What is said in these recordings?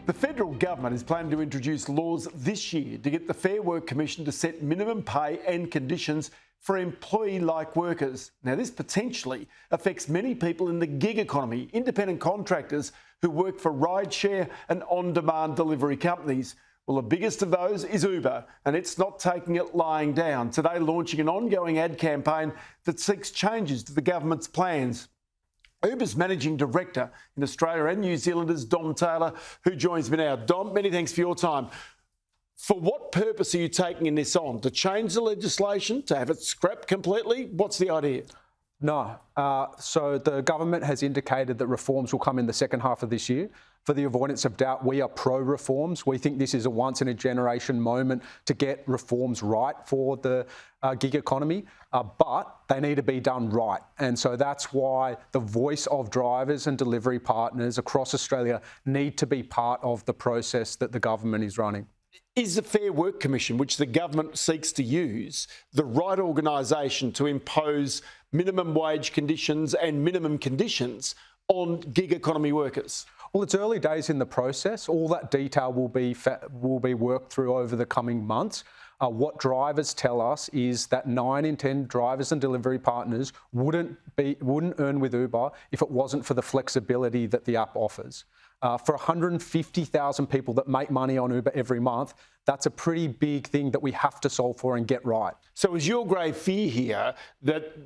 The federal government is planning to introduce laws this year to get the Fair Work Commission to set minimum pay and conditions for employee-like workers. Now, this potentially affects many people in the gig economy, independent contractors who work for rideshare and on-demand delivery companies. Well, the biggest of those is Uber, and it's not taking it lying down. Today, launching an ongoing ad campaign that seeks changes to the government's plans. Uber's Managing Director in Australia and New Zealand is Dom Taylor, who joins me now. Dom, many thanks for your time. For what purpose are you taking this on? To change the legislation? To have it scrapped completely? What's the idea? No. So the government has indicated that reforms will come in the second half of this year. For the avoidance of doubt, we are pro-reforms. We think this is a once-in-a-generation moment to get reforms right for the gig economy, but they need to be done right. And so that's why the voice of drivers and delivery partners across Australia need to be part of the process that the government is running. Is the Fair Work Commission, which the government seeks to use, the right organisation to impose minimum wage conditions and minimum conditions on gig economy workers? Well, it's early days in the process. All that detail will be worked through over the coming months. What drivers tell us is that 9 in 10 drivers and delivery partners wouldn't earn with Uber if it wasn't for the flexibility that the app offers. For 150,000 people that make money on Uber every month, that's a pretty big thing that we have to solve for and get right. So is your grave fear here that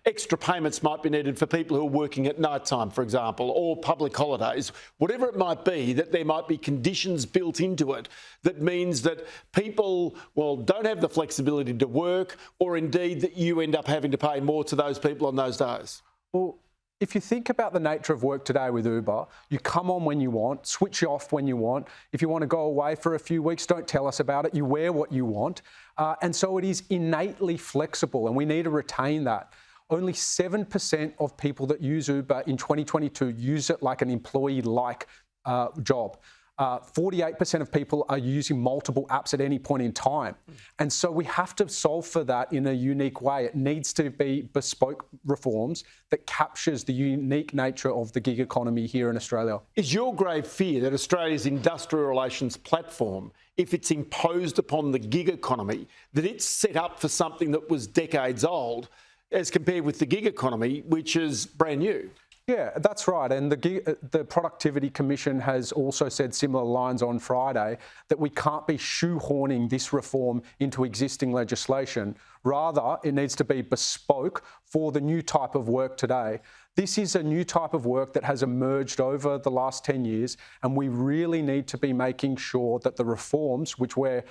extra payments might be needed for people who are working at night time, for example, or public holidays, whatever it might be, that there might be conditions built into it that means that people, well, don't have the flexibility to work, or indeed that you end up having to pay more to those people on those days? Well, if you think about the nature of work today with Uber, you come on when you want, switch off when you want. If you want to go away for a few weeks, don't tell us about it. You wear what you want. And so it is innately flexible, and we need to retain that. Only 7% of people that use Uber in 2022 use it like an employee-like job. 48% of people are using multiple apps at any point in time. And so we have to solve for that in a unique way. It needs to be bespoke reforms that captures the unique nature of the gig economy here in Australia. Is your grave fear that Australia's industrial relations platform, if it's imposed upon the gig economy, that it's set up for something that was decades old as compared with the gig economy, which is brand new? Yeah, that's right. And the Productivity Commission has also said similar lines on Friday, that we can't be shoehorning this reform into existing legislation. Rather, it needs to be bespoke for the new type of work today. This is a new type of work that has emerged over the last 10 years, and we really need to be making sure that the reforms, which we're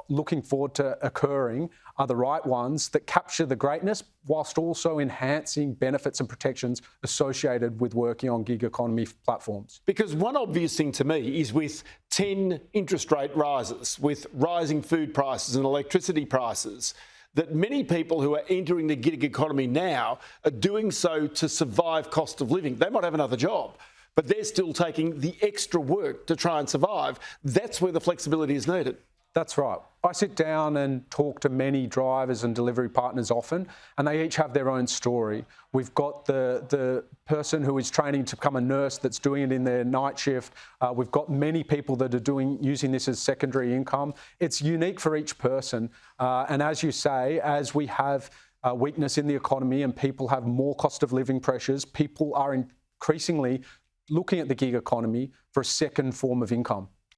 looking forward to occurring, are the right ones that capture the greatness whilst also enhancing benefits and protections associated with working on gig economy platforms. Because one obvious thing to me is with 10 interest rate rises, with rising food prices and electricity prices, that many people who are entering the gig economy now are doing so to survive cost of living. They might have another job, but they're still taking the extra work to try and survive. That's where the flexibility is needed. That's right. I sit down and talk to many drivers and delivery partners often, and they each have their own story. We've got the person who is training to become a nurse that's doing it in their night shift. We've got many people that are using this as secondary income. It's unique for each person. And as you say, as we have weakness in the economy and people have more cost of living pressures, people are increasingly looking at the gig economy for a second form of income.